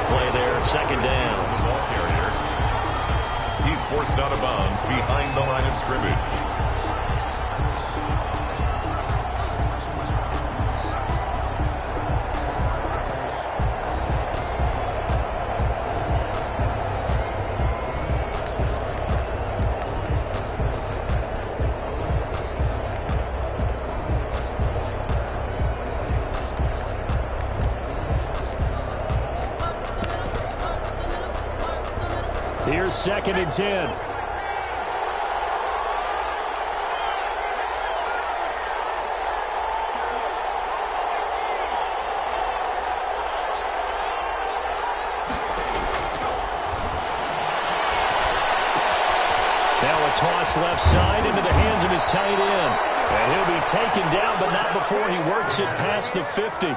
play there, second down. The ball carrier. He's forced out of bounds behind the line of scrimmage. Here's second and 10. Now a toss left side into the hands of his tight end. And he'll be taken down, but not before he works it past the 50.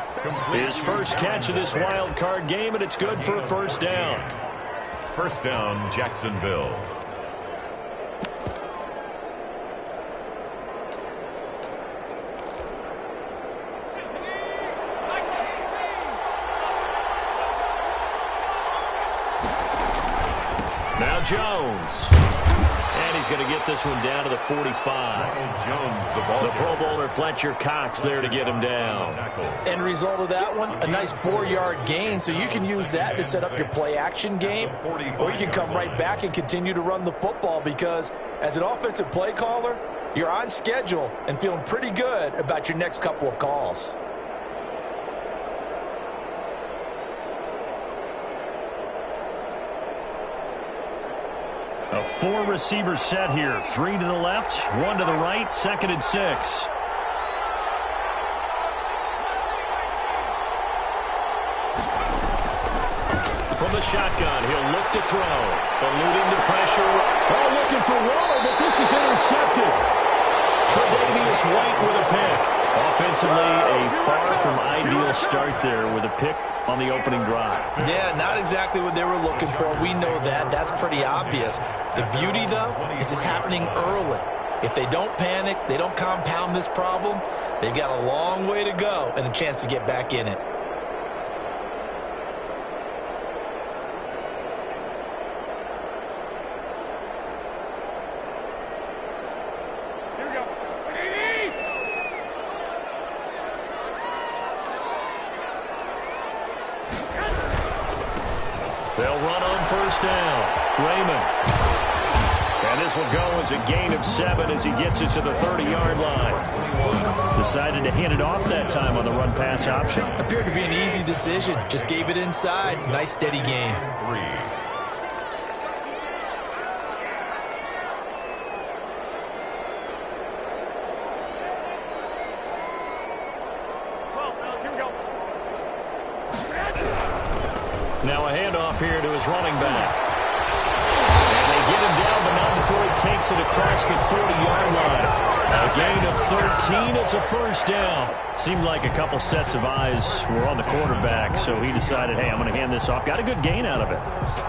His first catch of this wild card game, and it's good for a first down. First down, Jacksonville. Now Jones. And he's going to get this one down to the 45. Jones, the Pro Bowler Fletcher Cox there to get him down. End result of that one, a nice 4-yard gain, so you can use that to set up your play-action game, or you can come right back and continue to run the football because as an offensive play caller, you're on schedule and feeling pretty good about your next couple of calls. A 4-receiver set here. 3 to the left, 1 to the right, second and 6. From the shotgun, he'll look to throw. Eluding the pressure. Oh, looking for Waller, but this is intercepted. Tre'Davious White with a pick. Offensively, a far from ideal start there with a pick on the opening drive. Yeah, not exactly what they were looking for. We know that. That's pretty obvious. The beauty, though, is it's happening early. If they don't panic, they don't compound this problem, they've got a long way to go and a chance to get back in it. They'll run on first down. Raymond. And this will go as a gain of 7 as he gets it to the 30-yard line. Decided to hand it off that time on the run-pass option. Appeared to be an easy decision. Just gave it inside. Nice, steady gain. Now a handoff here to his running back. And they get him down, but not before he takes it across the 40-yard line. A gain of 13. It's a first down. Seemed like a couple sets of eyes were on the quarterback, so he decided, hey, I'm going to hand this off. Got a good gain out of it.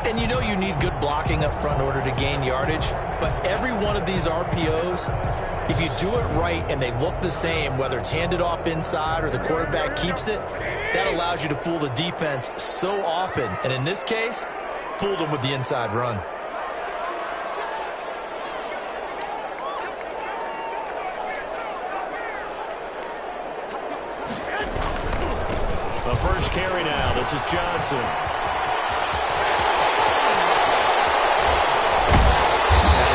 And you know you need good blocking up front in order to gain yardage, but every one of these RPOs, if you do it right and they look the same, whether it's handed off inside or the quarterback keeps it, that allows you to fool the defense so often. And in this case, fooled them with the inside run. The first carry now. This is Johnson.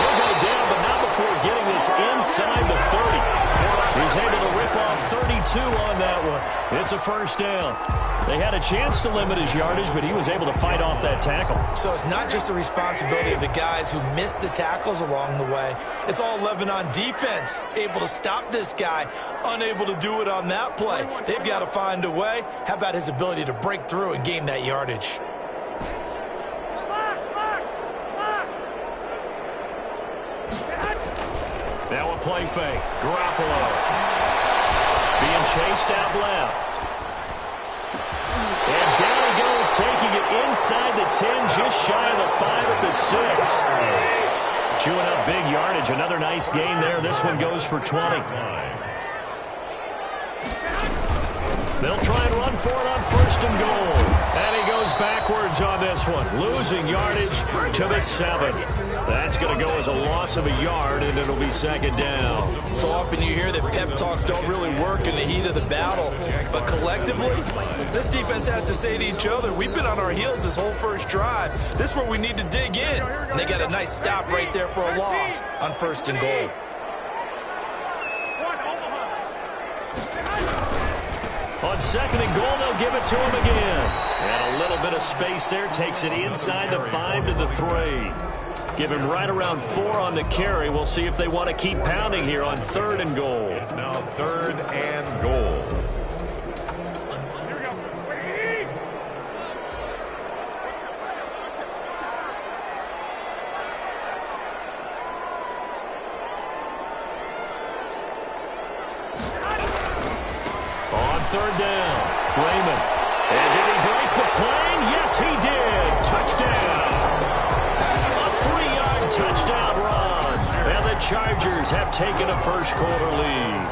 He'll go down, but not before getting this inside the 30. He's able to rip off 32 on that one. It's a first down. They had a chance to limit his yardage, but he was able to fight off that tackle. So it's not just the responsibility of the guys who missed the tackles along the way. It's all 11 on defense, able to stop this guy, unable to do it on that play. They've got to find a way. How about his ability to break through and gain that yardage? Now a play fake. Garoppolo being chased out left. And down he goes, taking it inside the 10, just shy of the 5 at the 6. Chewing up big yardage. Another nice gain there. This one goes for 20. They'll try and run for it on first and goal. And he goes backwards to the 7. That's going to go as a loss of a yard, and it'll be second down. So often you hear that pep talks don't really work in the heat of the battle, but collectively, this defense has to say to each other, we've been on our heels this whole first drive. This is where we need to dig in. And they got a nice stop right there for a loss on 1st and goal. On 2nd and goal, they'll give it to him again. And a little bit of space there takes it inside the 5 to the 3. Give him right around 4 on the carry. We'll see if they want to keep pounding here on 3rd and goal. It's now 3rd and goal. On 3rd down, Raymond. And did he break the plane? Yes, he did. Touchdown. A 3-yard touchdown run. And the Chargers have taken a first-quarter lead.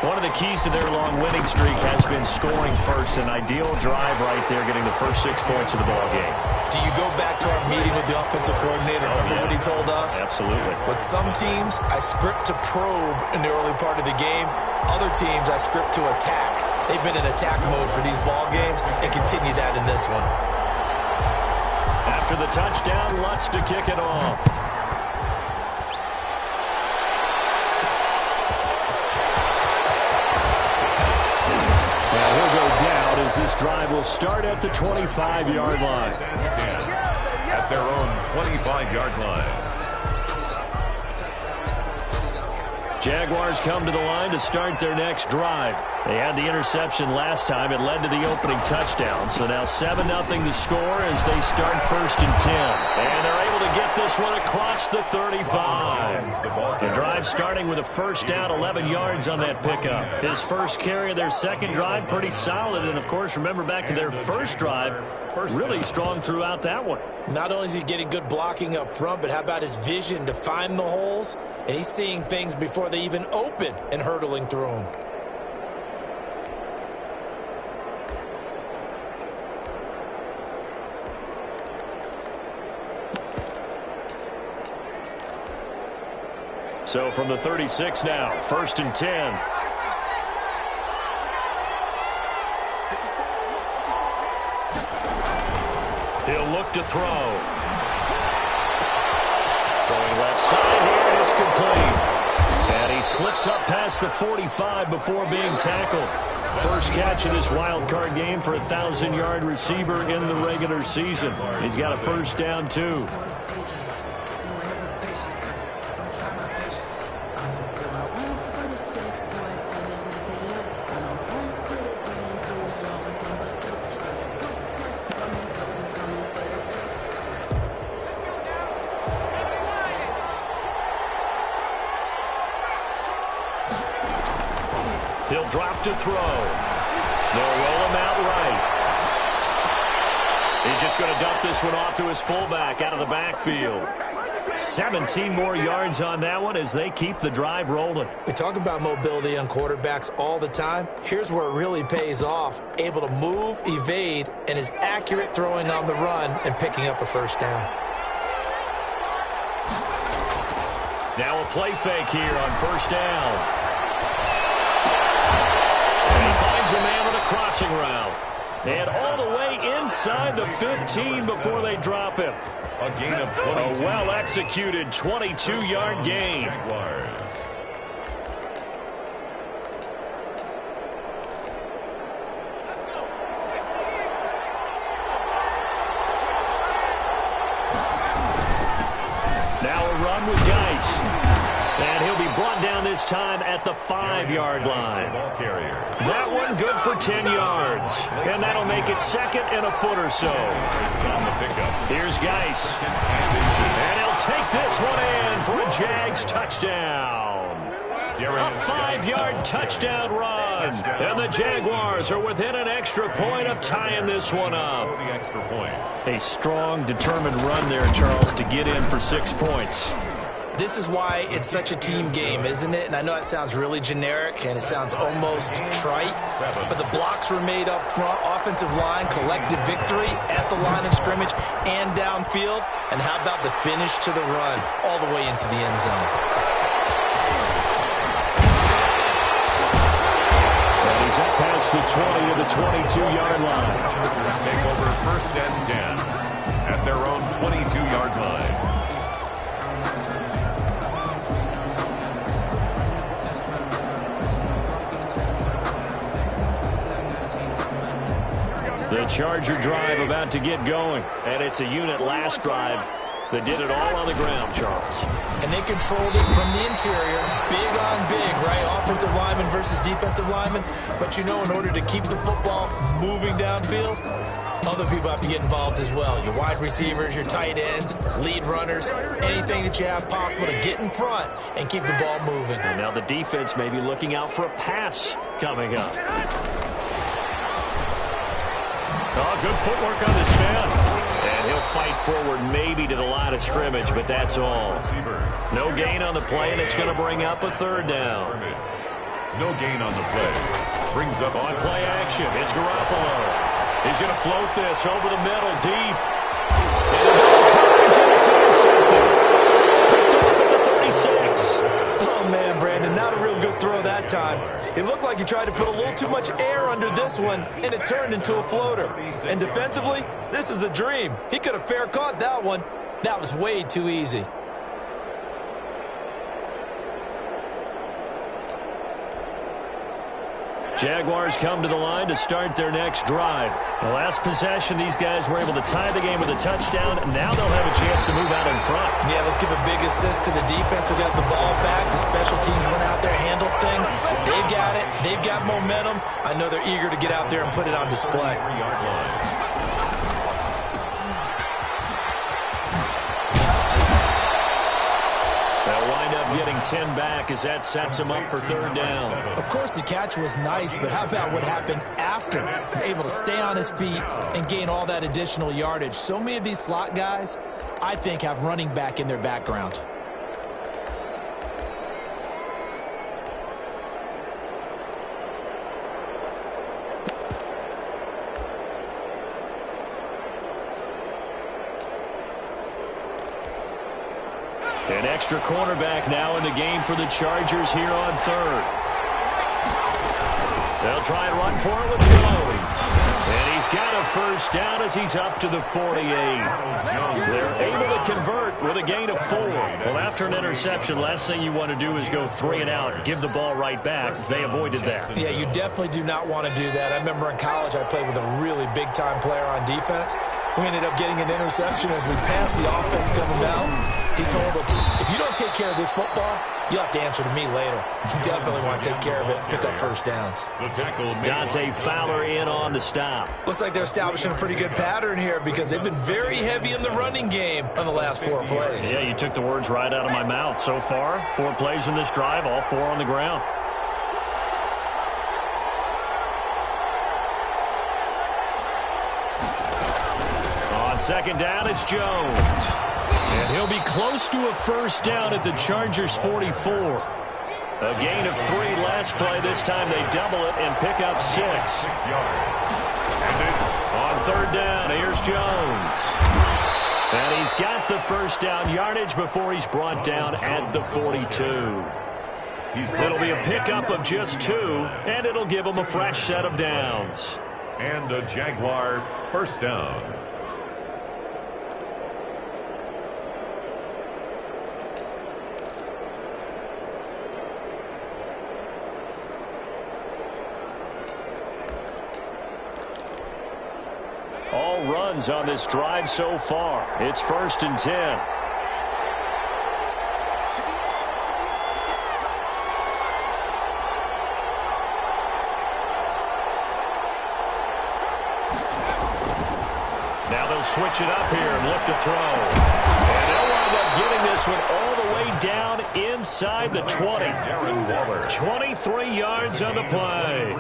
One of the keys to their long winning streak has been scoring first. An ideal drive right there, getting the first 6 points of the ball game. Do you go back to our meeting with the offensive coordinator? Remember what he told us? Absolutely. With some teams, I script to probe in the early part of the game. Other teams, I script to attack. They've been in attack mode for these ball games and continue that in this one. After the touchdown, Lutz to kick it off. And he'll go down as this drive will start at the 25-yard line. At their own 25-yard line. Jaguars come to the line to start their next drive. They had the interception last time. It led to the opening touchdown. So now 7-0 to score as they start 1st and 10. And they're able to get this one across the 35. The drive starting with a 1st down, 11 yards on that pickup. His first carry of their second drive, pretty solid. And, of course, remember back to their first drive, really strong throughout that one. Not only is he getting good blocking up front, but how about his vision to find the holes? And he's seeing things before they even open and hurtling through them. So from the 36 now, 1st and 10. He'll look to throw. Throwing left side here, and it's complete. And he slips up past the 45 before being tackled. First catch of this wild card game for a 1,000-yard receiver in the regular season. He's got a 1st down, too. He'll drop to throw. They'll roll him out right. He's just going to dump this one off to his fullback out of the backfield. 17 more yards on that one as they keep the drive rolling. We talk about mobility on quarterbacks all the time. Here's where it really pays off. Able to move, evade, and is accurate throwing on the run and picking up a 1st down. Now a play fake here on 1st down. A man with a crossing route. And all the way inside the 15 before they drop him. A gain of 22. A well-executed 22-yard gain. Jaguars. Now a run with Geis. And he'll be brought down this time at the 5-yard line. That one good for 10 yards. And that'll make it 2nd and a foot or so. Here's Geis. And he'll take this one in for a Jags touchdown. A 5-yard touchdown run. And the Jaguars are within an extra point of tying this one up. A strong, determined run there, Charles, to get in for 6 points. This is why it's such a team game, isn't it? And I know it sounds really generic and it sounds almost trite, but the blocks were made up front, offensive line, collective victory at the line of scrimmage and downfield. And how about the finish to the run all the way into the end zone? And he's up past the 20 to the 22-yard line. Chargers take over 1st and 10 at their own 22-yard line. The Charger drive about to get going, and it's a unit last drive that did it all on the ground, Charles. And they controlled it from the interior, big on big, right? Offensive lineman versus defensive lineman. But, you know, in order to keep the football moving downfield, other people have to get involved as well. Your wide receivers, your tight ends, lead runners, anything that you have possible to get in front and keep the ball moving. And now the defense may be looking out for a pass coming up. Oh, good footwork on this man. And he'll fight forward maybe to the line of scrimmage, but that's all. No gain on the play, and it's going to bring up a 3rd down. No gain on the play. Brings up on play action. It's Garoppolo. He's going to float this over the middle, deep. And it's intercepted. Picked off at the 36. Oh, man, Brandon, not a real good throw that time. It looked like he tried to put a little too much air under this one, and it turned into a floater. And defensively, this is a dream. He could have fair caught that one. That was way too easy. Jaguars come to the line to start their next drive. The last possession, these guys were able to tie the game with a touchdown. Now they'll have a chance to move out in front. Yeah, let's give a big assist to the defense who got the ball back. The special teams went out there, handled things. They've got it. They've got momentum. I know they're eager to get out there and put it on display. They'll wind up getting 10 back as that sets them up for 3rd down. Of course, the catch was nice, but how about what happened after? Able to stay on his feet and gain all that additional yardage. So many of these slot guys, I think, have running back in their background. An extra cornerback now in the game for the Chargers here on 3rd. They'll try and run for it with Jones. And he's got a 1st down as he's up to the 48. They're able to convert with a gain of 4. Well, after an interception, last thing you want to do is go 3 and out and give the ball right back. They avoided that. Yeah, you definitely do not want to do that. I remember in college I played with a really big-time player on defense. We ended up getting an interception as we passed the offense coming down. He told him, if you don't take care of this football, you'll have to answer to me later. You definitely want to take care of it, pick up 1st downs. Dante Fowler in on the stop. Looks like they're establishing a pretty good pattern here because they've been very heavy in the running game on the last 4 plays. Yeah, you took the words right out of my mouth. So far, 4 plays in this drive, all 4 on the ground. On 2nd down, it's Jones. And he'll be close to a 1st down at the Chargers' 44. A gain of 3 last play. This time they double it and pick up 6. 6 yards. On 3rd down, here's Jones. And he's got the 1st down yardage before he's brought down at the 42. It'll be a pickup of just 2, and it'll give him a fresh set of downs. And a Jaguar 1st down. All runs on this drive so far. It's 1st and 10. Now they'll switch it up here and look to throw. And they'll wind up getting this one all the way down inside the 20. 23 yards on the play.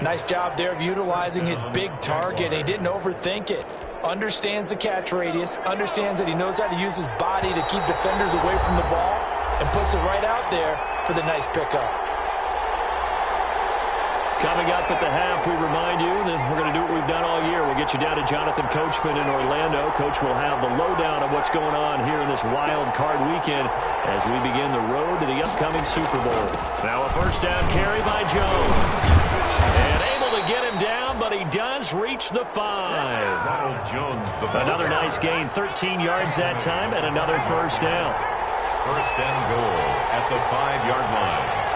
Nice job there of utilizing his big target. He didn't overthink it. Understands the catch radius. Understands that he knows how to use his body to keep defenders away from the ball. and puts it right out there for the nice pickup. Coming up at the half, we remind you that we're going to do what we've done all year. We'll get you down to Jonathan Coachman in Orlando. Coach will have the lowdown of what's going on here in this wild card weekend as we begin the road to the upcoming Super Bowl. Now a first down carry by Jones. And able to get him down, but he does reach the 5. Jones, Another nice gain, 13 yards that time, and another first down. First and goal at the 5-yard line.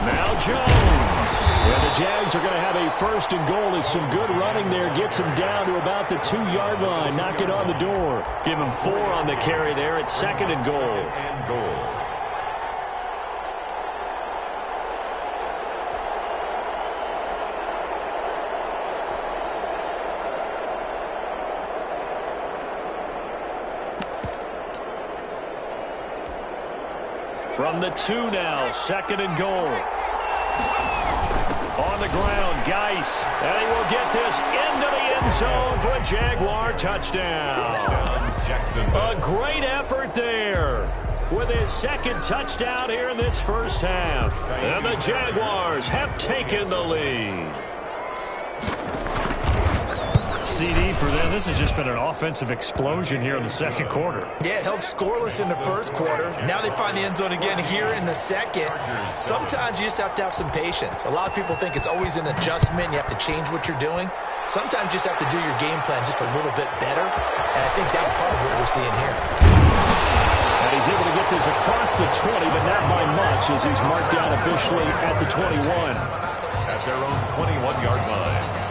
Now Jones. And the Jags are going to have a first and goal as some good running there gets him down to about the 2-yard line. Knock it on the door. Give him 4 on the carry there at second and goal. From the 2 now, second and goal. On the ground, Geis. And he will get this into the end zone for a Jaguar touchdown. A great effort there with his second touchdown here in this first half. And the Jaguars have taken the lead. CD for them. This has just been an offensive explosion here in the second quarter. Yeah, held scoreless in the first quarter. Now they find the end zone again here in the second. Sometimes you just have to have some patience. A lot of people think it's always an adjustment. You have to change what you're doing. Sometimes you just have to do your game plan just a little bit better. And I think that's part of what we're seeing here. And he's able to get this across the 20, but not by much as he's marked down officially at the 21. At their own 21-yard line.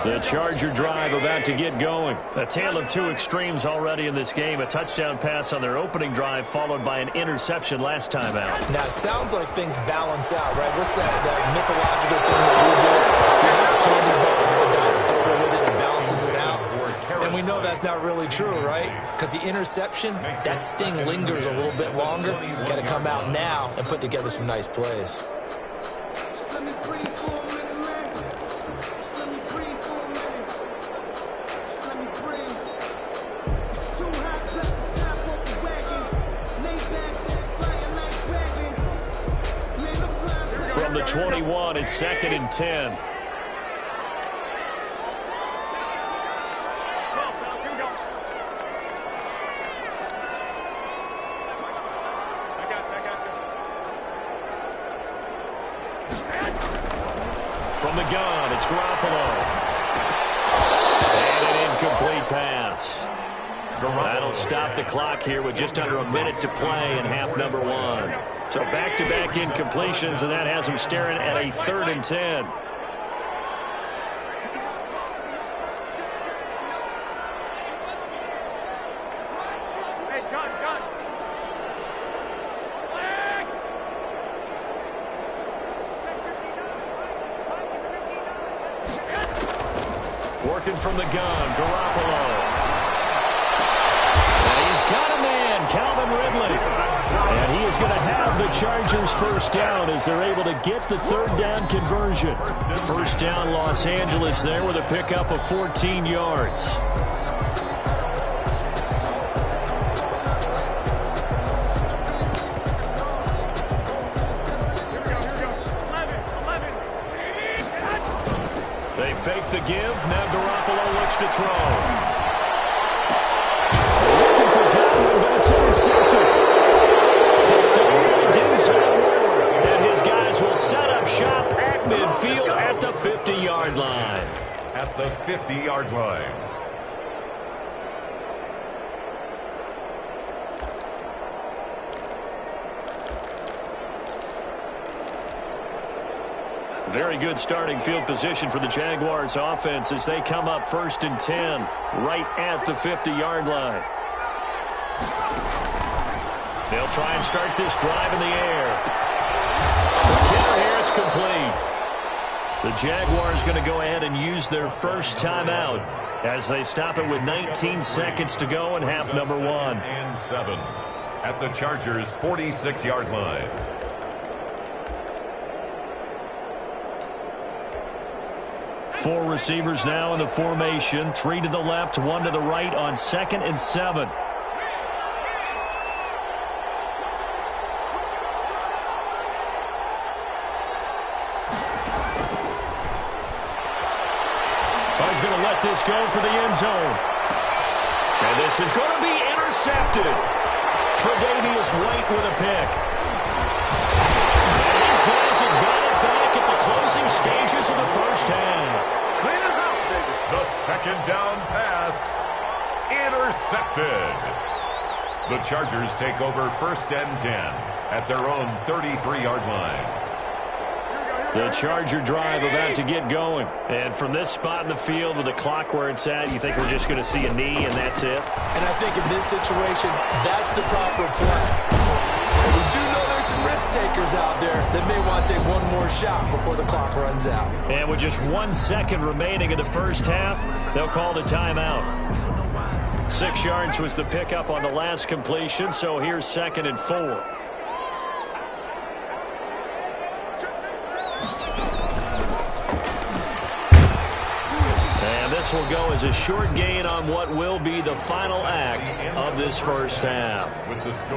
The Charger drive about to get going. A tale of two extremes already in this game. A touchdown pass on their opening drive followed by an interception last time out. Now, it sounds like things balance out, right? What's that mythological thing that we do? If you have a candy bar and a diet soda with it, it balances it out. And we know that's not really true, right? Because the interception, that sting lingers a little bit longer. Got to come out now and put together some nice plays. From the 21, it's second and 10. From the gun, it's Garoppolo. And an incomplete pass. That'll stop the clock here with just under a minute to play in half number one. So back-to-back incompletions, and that has them staring at a 3rd and 10. Working from the gun, Garoppolo. And he's got a man, Calvin Ridley. And he is going to have the Chargers first down as they're able to get the 3rd down conversion. First down, Los Angeles there with a pickup of 14 yards. They fake the give. Now Garoppolo looks to throw. Looking for Godwin, but it's intercepted. Picked up by Denzel Ward. And his guys will set up shop at midfield at the 50-yard line. At the 50-yard line. Very good starting field position for the Jaguars offense as they come up 1st and 10 right at the 50-yard line. They'll try and start this drive in the air. The kicker here, it's complete. The Jaguars going to go ahead and use their first timeout as they stop it with 19 seconds to go in half number 1. And 7 at the Chargers' 46-yard line. Four receivers now in the formation. 3 to the left, 1 to the right on 2nd and 7. He's going to let this go for the end zone. And this is going to be intercepted. Tre'Davious White with a pick. And these guys have got it back at the closing stages of the first half. The second down pass. Intercepted. The Chargers take over 1st and 10 at their own 33-yard line. The Charger drive about to get going. And from this spot in the field with the clock where it's at, you think we're just going to see a knee and that's it? And I think in this situation, that's the proper play. And we do know there's some risk takers out there that may want to take one more shot before the clock runs out. And with just 1 second remaining in the first half, they'll call the timeout. 6 yards was the pickup on the last completion, so here's 2nd and 4. This will go as a short gain on what will be the final act of this first half.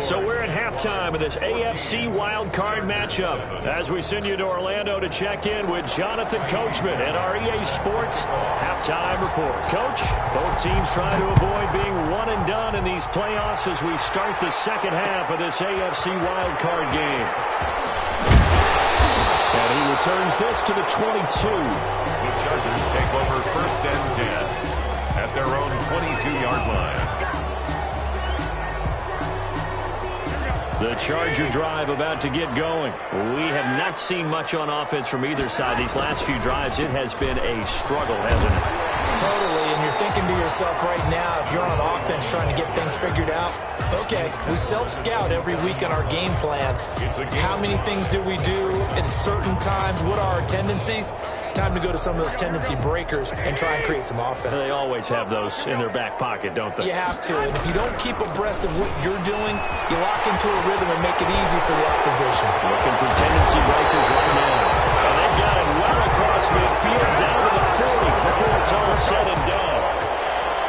So we're at halftime of this AFC wildcard matchup as we send you to Orlando to check in with Jonathan Coachman at our EA Sports halftime report. Coach, both teams trying to avoid being one and done in these playoffs as we start the second half of this AFC wildcard game. And he returns this to the 22. The Chargers take over 1st and 10 at their own 22-yard line. The Charger drive about to get going. We have not seen much on offense from either side. These last few drives, it has been a struggle, hasn't it? Totally, and you're thinking to yourself right now, if you're on offense trying to get things figured out, okay, we self-scout every week on our game plan. How many things do we do at certain times? What are our tendencies? Time to go to some of those tendency breakers and try and create some offense. They always have those in their back pocket, don't they? You have to, and if you don't keep abreast of what you're doing, you lock into a rhythm and make it easy for the opposition. Looking for tendency breakers right now. And they've got it well across midfield down to the 40 before it's all said and done.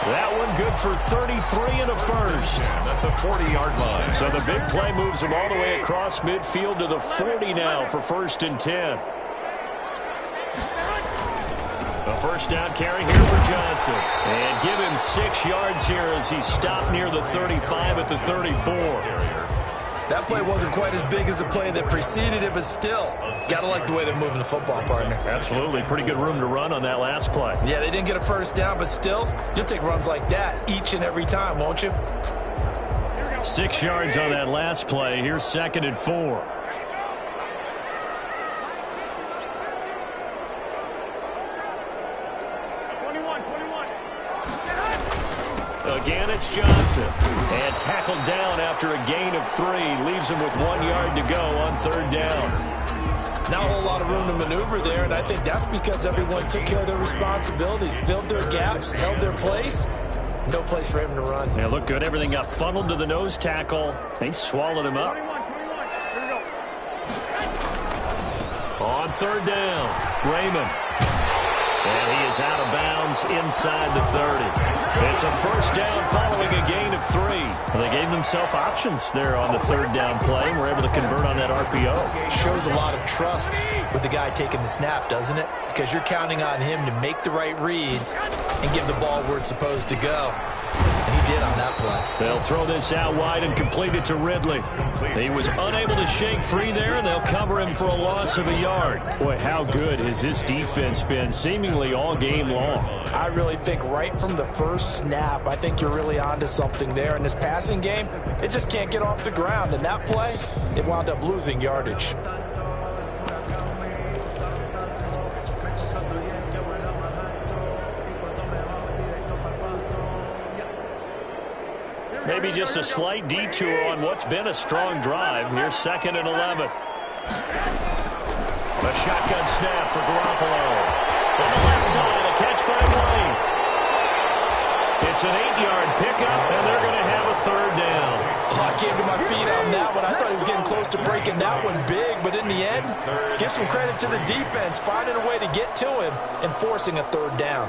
That one good for 33 and a first. At the 40-yard line. So the big play moves them all the way across midfield to the 40 now for 1st and 10. The first down carry here for Johnson. And give him 6 yards here as he stopped near the 35 at the 34. That play wasn't quite as big as the play that preceded it, but still, got to like the way they're moving the football, partner. Absolutely. Pretty good room to run on that last play. Yeah, they didn't get a first down, but still, you'll take runs like that each and every time, won't you? 6 yards on that last play. Here's 2nd and 4. Again, it's Johnson. And tackled down after a gain of 3. Leaves him with 1 yard to go on 3rd down. Not a whole lot of room to maneuver there, and I think that's because everyone took care of their responsibilities, filled their gaps, held their place. No place for him to run. Yeah, looked good. Everything got funneled to the nose tackle. They swallowed him up. On 3rd down, Raymond. And he is out of bounds inside the 30. It's a first down following a gain of 3. Well, they gave themselves options there on the 3rd down play and were able to convert on that RPO. Shows a lot of trust with the guy taking the snap, doesn't it? Because you're counting on him to make the right reads and give the ball where it's supposed to go. And he did on that play. They'll throw this out wide and complete it to Ridley. He was unable to shake free there, and they'll cover him for a loss of a yard. Boy, how good has this defense been seemingly all game long? I really think right from the first snap, I think you're really onto something there. In this passing game, it just can't get off the ground. And that play, it wound up losing yardage. Maybe just a slight detour on what's been a strong drive. Here's 2nd and 11. A shotgun snap for Garoppolo. On the left side, a catch by White. It's an 8-yard pickup, and they're going to have a third down. Oh, I came to my feet on that one. I thought he was getting close to breaking that one big, but in the end, give some credit to the defense, finding a way to get to him and forcing a third down.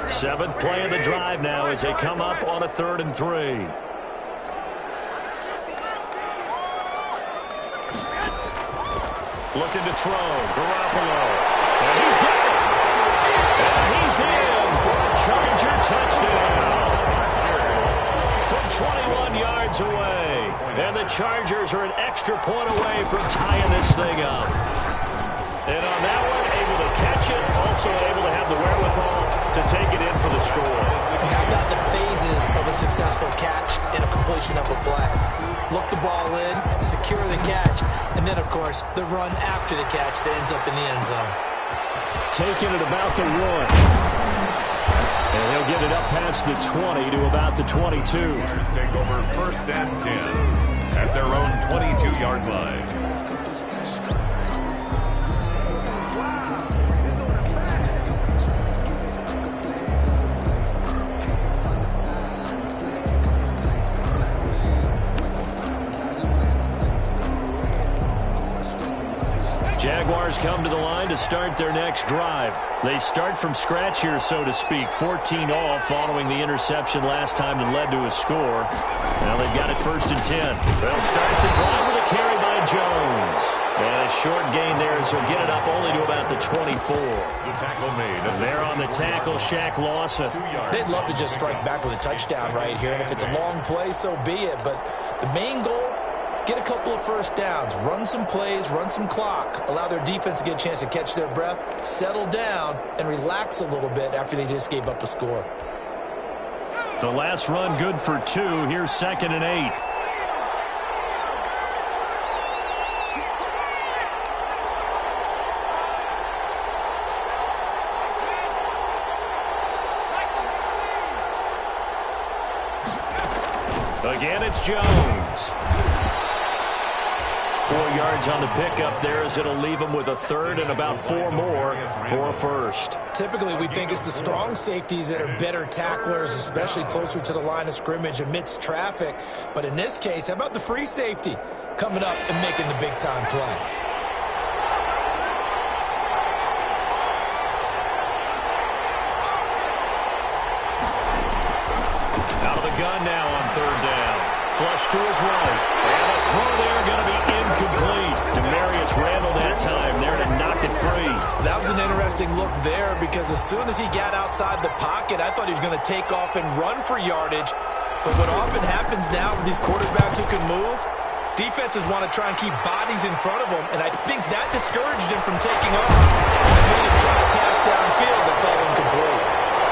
Seventh play of the drive now as they come up on a 3rd and 3. Looking to throw. Garoppolo. And he's got it. And he's in for a Charger touchdown. From 21 yards away. And the Chargers are an extra point away from tying this thing up. And on that one, able to catch it, also able to have the wherewithal to take it in for the score. And how about the phases of a successful catch and a completion of a play? Look the ball in, secure the catch, and then, of course, the run after the catch that ends up in the end zone. Taking it about the 1. And he'll get it up past the 20 to about the 22. Take over 1st and 10 at their own 22-yard line. Jaguars come to the line to start their next drive. They start from scratch here, so to speak. 14 all following the interception last time that led to a score. Now they've got it 1st and 10. They'll start the drive with a carry by Jones. And a short gain there as he'll get it up only to about the 24. The tackle made. And there on the tackle, Shaq Lawson. They'd love to just strike back with a touchdown right here. And if it's a long play, so be it. But the main goal, get a couple of first downs, run some plays, run some clock, allow their defense to get a chance to catch their breath, settle down, and relax a little bit after they just gave up a score. The last run good for 2. Here's 2nd and 8. Again, it's Jones. 4 yards on the pickup there as it'll leave him with a 3rd and about 4 more for a 1st. Typically, we think it's the strong safeties that are better tacklers, especially closer to the line of scrimmage amidst traffic. But in this case, how about the free safety coming up and making the big-time play? Out of the gun now on 3rd down. Flush to his right. And a throw there going to be incomplete. Demarius Randall that time there to knock it free. That was an interesting look there because as soon as he got outside the pocket, I thought he was going to take off and run for yardage. But what often happens now with these quarterbacks who can move, defenses want to try and keep bodies in front of them, and I think that discouraged him from taking off. He made a try to pass downfield that fell incomplete.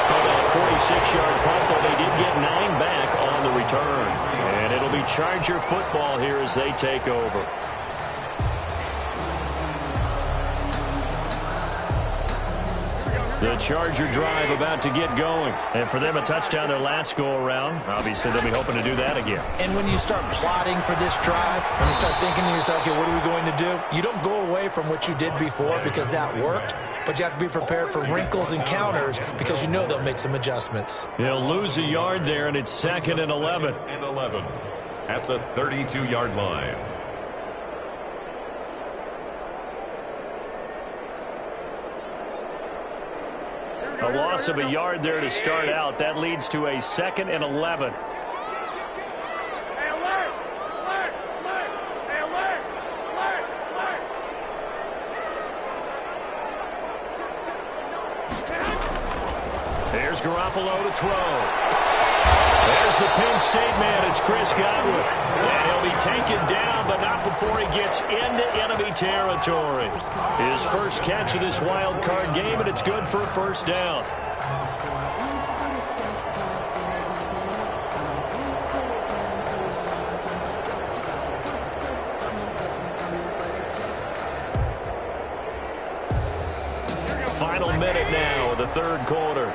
Called a 46-yard punt, though they did get 9 back on the return. And it'll be Charger football here as they take over. The Charger drive about to get going. And for them, a touchdown their last go-around. Obviously, they'll be hoping to do that again. And when you start plotting for this drive, when you start thinking to yourself, okay, what are we going to do? You don't go away from what you did before because that worked, but you have to be prepared for wrinkles and counters because you know they'll make some adjustments. They'll lose a yard there, and it's 2nd and 11. And 11 at the 32-yard line. A loss of a yard there to start out. That leads to a 2nd and 11. There's Garoppolo to throw. There's the Penn State man. It's Chris Godwin. And he'll be taken down, but not before he gets into enemy territory. His first catch of this wild card game, and it's good for a 1st down. Final minute now of the 3rd quarter.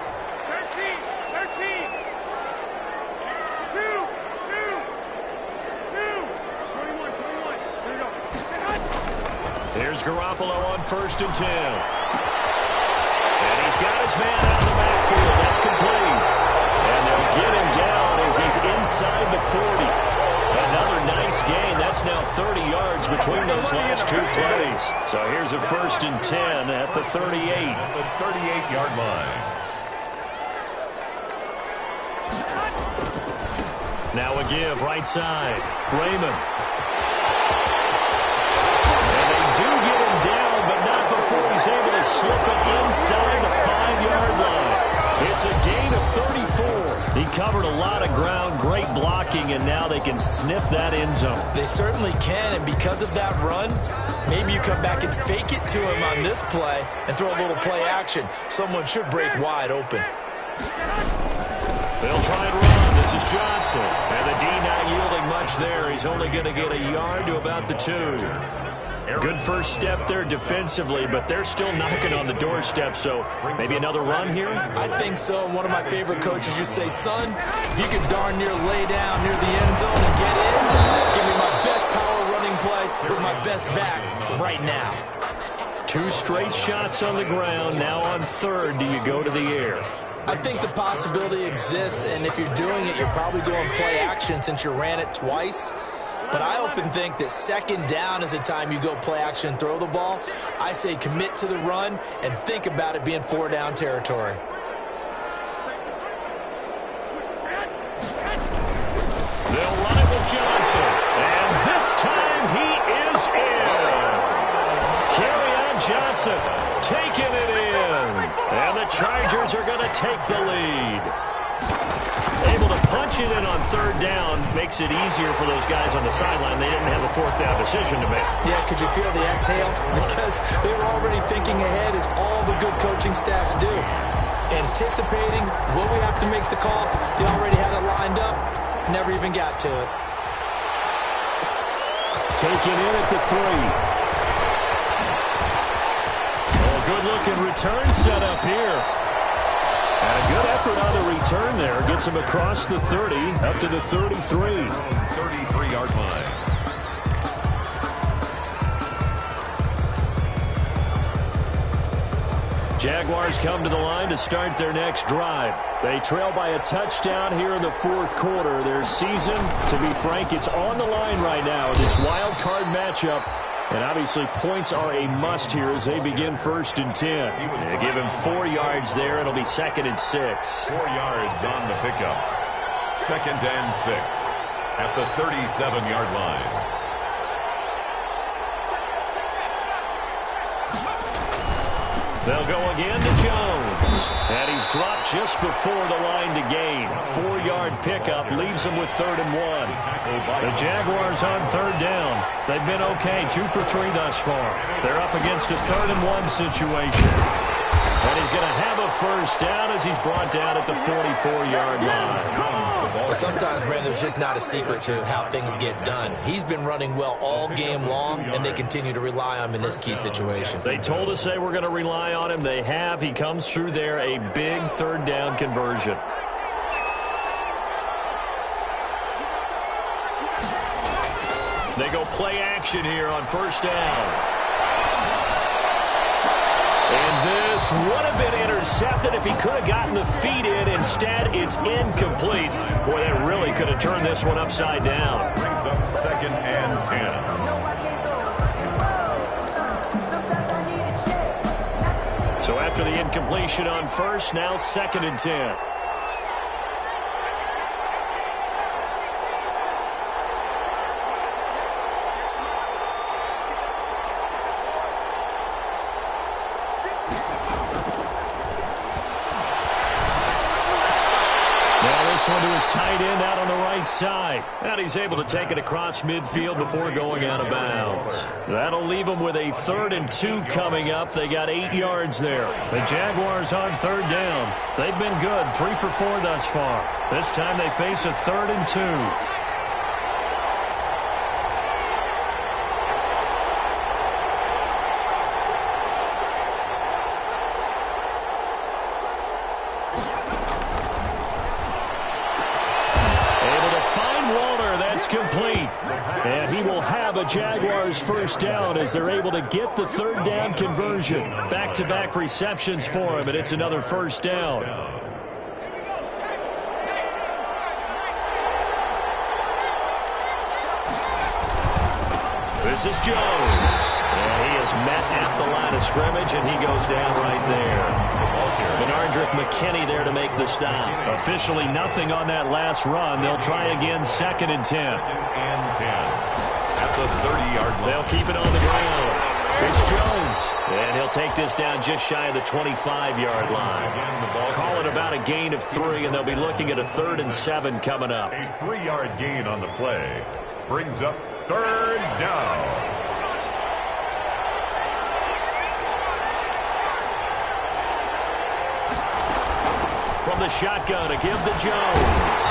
Here's Garoppolo on 1st and 10. And he's got his man out of the backfield. That's complete. And they'll get him down as he's inside the 40. Another nice gain. That's now 30 yards between those last two plays. So here's a 1st and 10 at the 38. At the 38-yard line. Now a give right side. Raymond. Do get him down, but not before he's able to slip it inside the 5-yard line. It's a gain of 34. He covered a lot of ground, great blocking, and now they can sniff that end zone. They certainly can, and because of that run, maybe you come back and fake it to him on this play and throw a little play action. Someone should break wide open. They'll try and run. This is Johnson. And the D not yielding much there. He's only going to get a yard to about the 2. Good first step there defensively, but they're still knocking on the doorstep, so maybe another run here? I think so. And one of my favorite coaches used to say, son, if you can darn near lay down near the end zone and get in, give me my best power running play with my best back right now. 2 straight shots on the ground. Now on 3rd, do you go to the air? I think the possibility exists, and if you're doing it, you're probably going play action since you ran it twice. But I often think that 2nd down is the time you go play action and throw the ball. I say commit to the run and think about it being 4-down territory. They'll run it with Johnson. And this time he is in. Kerryon Johnson taking it in. And the Chargers are going to take the lead. Able to punch it in on 3rd down makes it easier for those guys on the sideline. They didn't have a 4th down decision to make. Yeah, could you feel the exhale? Because they were already thinking ahead, as all the good coaching staffs do. Anticipating, will we have to make the call? They already had it lined up. Never even got to it. Taken in at the 3. Oh, good-looking return set up here. And a good effort on the return there. Gets him across the 30, up to the 33. 33-yard line. Jaguars come to the line to start their next drive. They trail by a touchdown here in the 4th quarter. Their season, to be frank, it's on the line right now. This wild card matchup. And obviously points are a must here as they begin 1st and 10. They give him 4 yards there. It'll be 2nd and 6. 4 yards on the pickup. 2nd and 6 at the 37-yard line. They'll go again to Jones. And he's dropped just before the line to gain. 4-yard pickup leaves him with 3rd and 1. The Jaguars on 3rd down. They've been okay, 2 for 3 thus far. They're up against a 3rd and 1 situation. And he's going to have a 1st down as he's brought down at the 44-yard line. Well, sometimes, Brandon, there's just not a secret to how things get done. He's been running well all game long, and they continue to rely on him in this key situation. They told us they were going to rely on him. They have. He comes through there, a big 3rd down conversion. They go play action here on 1st down. And this would have been intercepted if he could have gotten the feet in. Instead, it's incomplete. Boy, that really could have turned this one upside down. Brings up 2nd and 10. So after the incompletion on 1st, now 2nd and 10. This one to his tight end out on the right side. And he's able to take it across midfield before going out of bounds. That'll leave him with a 3rd and 2 coming up. They got 8 yards there. The Jaguars on 3rd down. They've been good, 3 for 4 thus far. This time they face a 3rd and 2. Complete. And he will have have a Jaguars first down as they're able to get the third down conversion. Back-to-back receptions for him, and it's another first down. This is Jones. And he is met at the line of scrimmage, and he goes down right there. Benardrick McKinney there to make the stop. Officially nothing on that last run. They'll try again, 2nd and 10. At the 30-yard line. They'll keep it on the ground. It's Jones. And he'll take this down just shy of the 25-yard line. Call it about a gain of 3, and they'll be looking at a 3rd and 7 coming up. A 3-yard gain on the play brings up 3rd down. From the shotgun to give to Jones.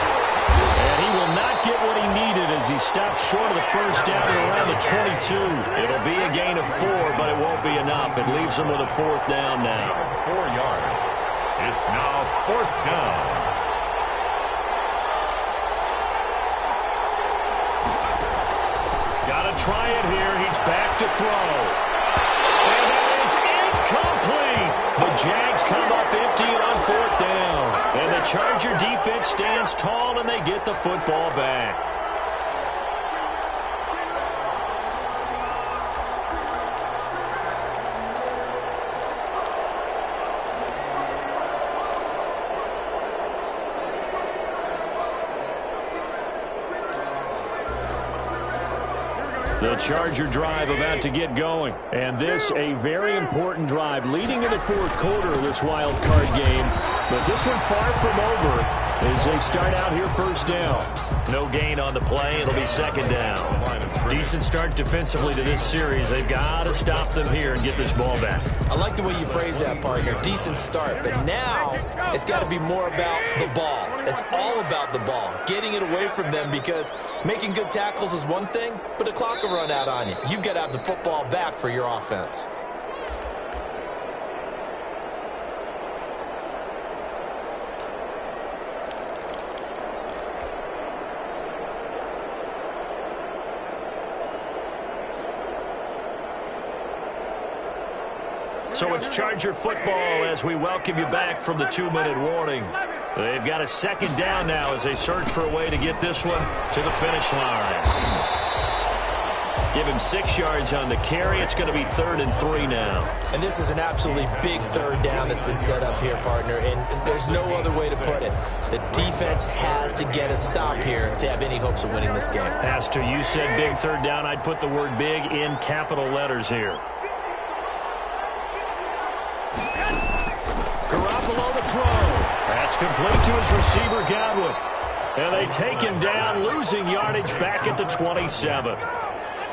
And he will not get what he needed as he stops short of the first down at around the 22. It'll be a gain of 4, but it won't be enough. It leaves him with a 4th down now. 4 yards. It's now 4th down. Got to try it here. He's back to throw. And that is incomplete. The Jags come up empty on 4th down. And the Charger defense stands tall, and they get the football back. The Charger drive about to get going. And this, a very important drive leading into 4th quarter of this wild card game. But this one far from over as they start out here 1st down. No gain on the play. It'll be 2nd down. Decent start defensively to this series. They've got to stop them here and get this ball back. I like the way you phrase that, partner. Decent start. But now it's got to be more about the ball. It's all about the ball. Getting it away from them, because making good tackles is one thing, but the clock will run out on you. You've got to have the football back for your offense. So it's Charger football as we welcome you back from the 2-minute warning. They've got a 2nd down now as they search for a way to get this one to the finish line. Give him 6 yards on the carry. It's going to be 3rd and 3 now. And this is an absolutely big 3rd down that's been set up here, partner. And there's no other way to put it. The defense has to get a stop here if they have any hopes of winning this game. Pastor, you said big 3rd down. I'd put the word big in capital letters here. Garoppolo the throw. That's complete to his receiver, Godwin. And they take him down, losing yardage back at the 27.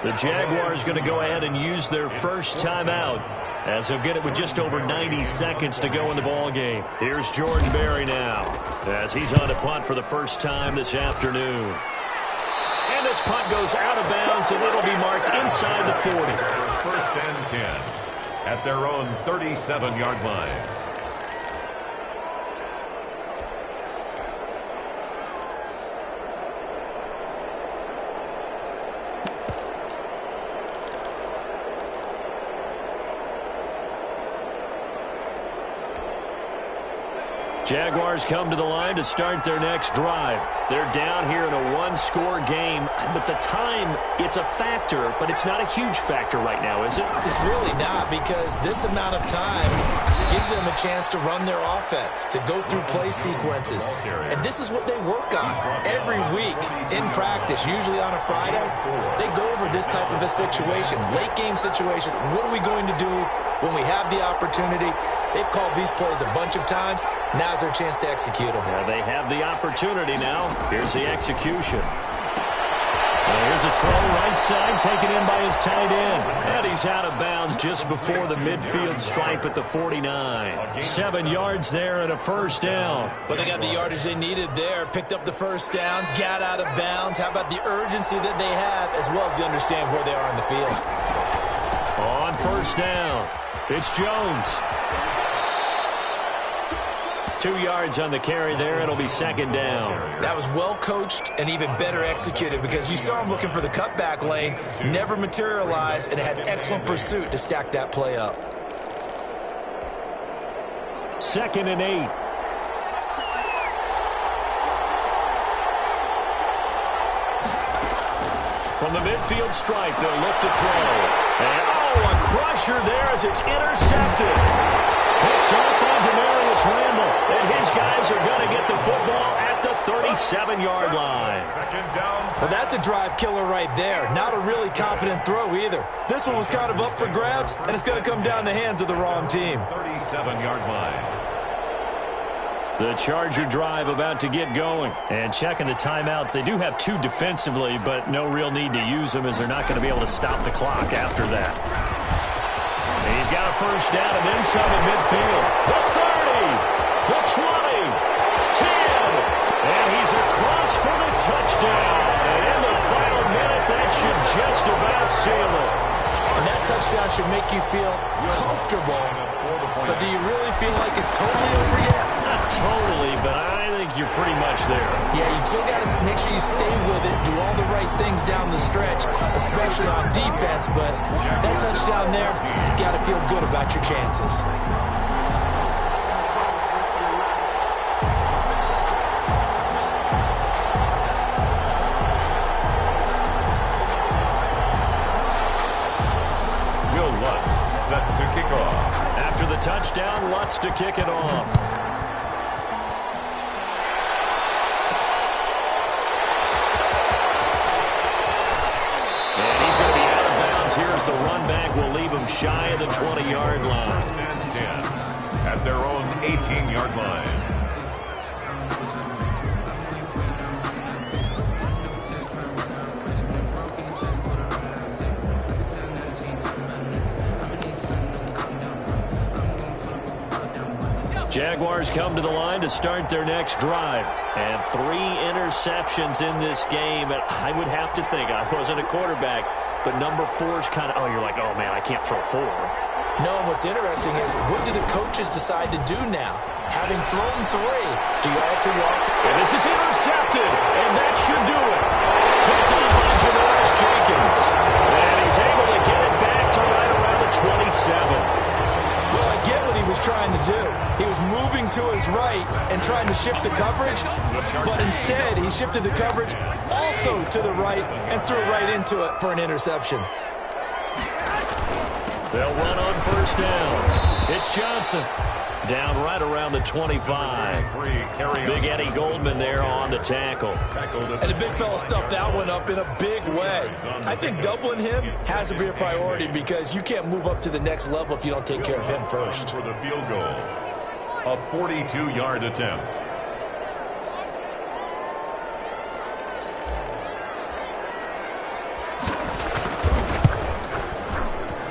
The Jaguars going to go ahead and use their first timeout as they'll get it with just over 90 seconds to go in the ball game. Here's Jordan Berry now as he's on to punt for the first time this afternoon. And this punt goes out of bounds, and it'll be marked inside the 40. 1st and 10 at their own 37-yard line. Jaguars come to the line to start their next drive. They're down here in a 1-score game, but the time, it's a factor, but it's not a huge factor right now, is it? It's really not, because this amount of time gives them a chance to run their offense, to go through play sequences. And this is what they work on every week in practice, usually on a Friday. They go over this type of a situation, late game situation. What are we going to do when we have the opportunity? They've called these plays a bunch of times. Now's their chance to execute them. Yeah, they have the opportunity now. Here's the execution. And here's a throw right side, taken in by his tight end. And he's out of bounds just before the midfield stripe at the 49. 7 yards there and a first down. But they got the yardage they needed there. Picked up the first down, got out of bounds. How about the urgency that they have, as well as they understand where they are in the field? On first down, it's Jones. 2 yards on the carry there. It'll be second down. That was well coached and even better executed because you saw him looking for the cutback lane, never materialized, and had excellent pursuit to stack that play up. 2nd and 8. From the midfield stripe, they'll look to throw. And, a crusher there as it's intercepted. Picked up by Demarius Randall. And his guys are going to get the football at the 37-yard line. Well, that's a drive killer right there. Not a really confident throw either. This one was kind of up for grabs, and it's going to come down the hands of the wrong team. 37-yard line. The Charger drive about to get going. And checking the timeouts. They do have 2 defensively, but no real need to use them as they're not going to be able to stop the clock after that. And he's got a first down and then some in midfield. The 30, the 20, 10, and he's across for the touchdown. And in the final minute, that should just about seal it. And that touchdown should make you feel comfortable. But do you really feel like it's totally over yet? Not totally, but I think you're pretty much there. Yeah, you still got to make sure you stay with it, do all the right things down the stretch, especially on defense. But that touchdown there, you've got to feel good about your chances. Set to kick off. After the touchdown, Lutz to kick it off. And he's going to be out of bounds. Here's the run back. Will leave him shy of the 20-yard line. 1st and 10 at their own 18-yard line. Jaguars come to the line to start their next drive. And 3 interceptions in this game. And I would have to think, I wasn't a quarterback, but number 4 is kind of, you're like, oh, man, I can't throw 4. No, and what's interesting is, what do the coaches decide to do now? Having thrown 3, do you alter your offense? And this is intercepted, and that should do it. Picked up by Janoris Jenkins. And he's able to get it back to right around the 27. Well, I get what he was trying to do. He was moving to his right and trying to shift the coverage, but instead he shifted the coverage also to the right and threw right into it for an interception. They'll run on first down. It's Johnson. Down right around the 25. Big Eddie Goldman there on the tackle. And the big fella stuffed that one up in a big way. I think doubling him has to be a priority because you can't move up to the next level if you don't take care of him first. For the field goal, a 42-yard attempt.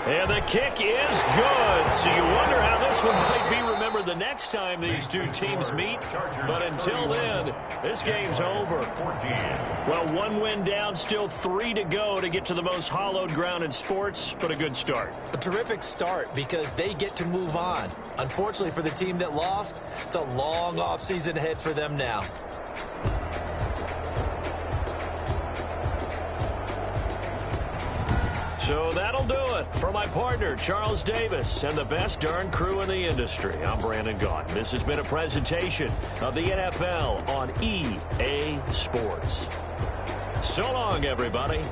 And the kick is good. So you wonder how this one might be remembered the next time these two teams meet. But until then, this game's over. Well, 1 win down, still 3 to go to get to the most hallowed ground in sports, but a good start. A terrific start because they get to move on. Unfortunately for the team that lost, it's a long offseason ahead for them now. So that'll do it. For my partner, Charles Davis, and the best darn crew in the industry, I'm Brandon Gaughan. This has been a presentation of the NFL on EA Sports. So long, everybody.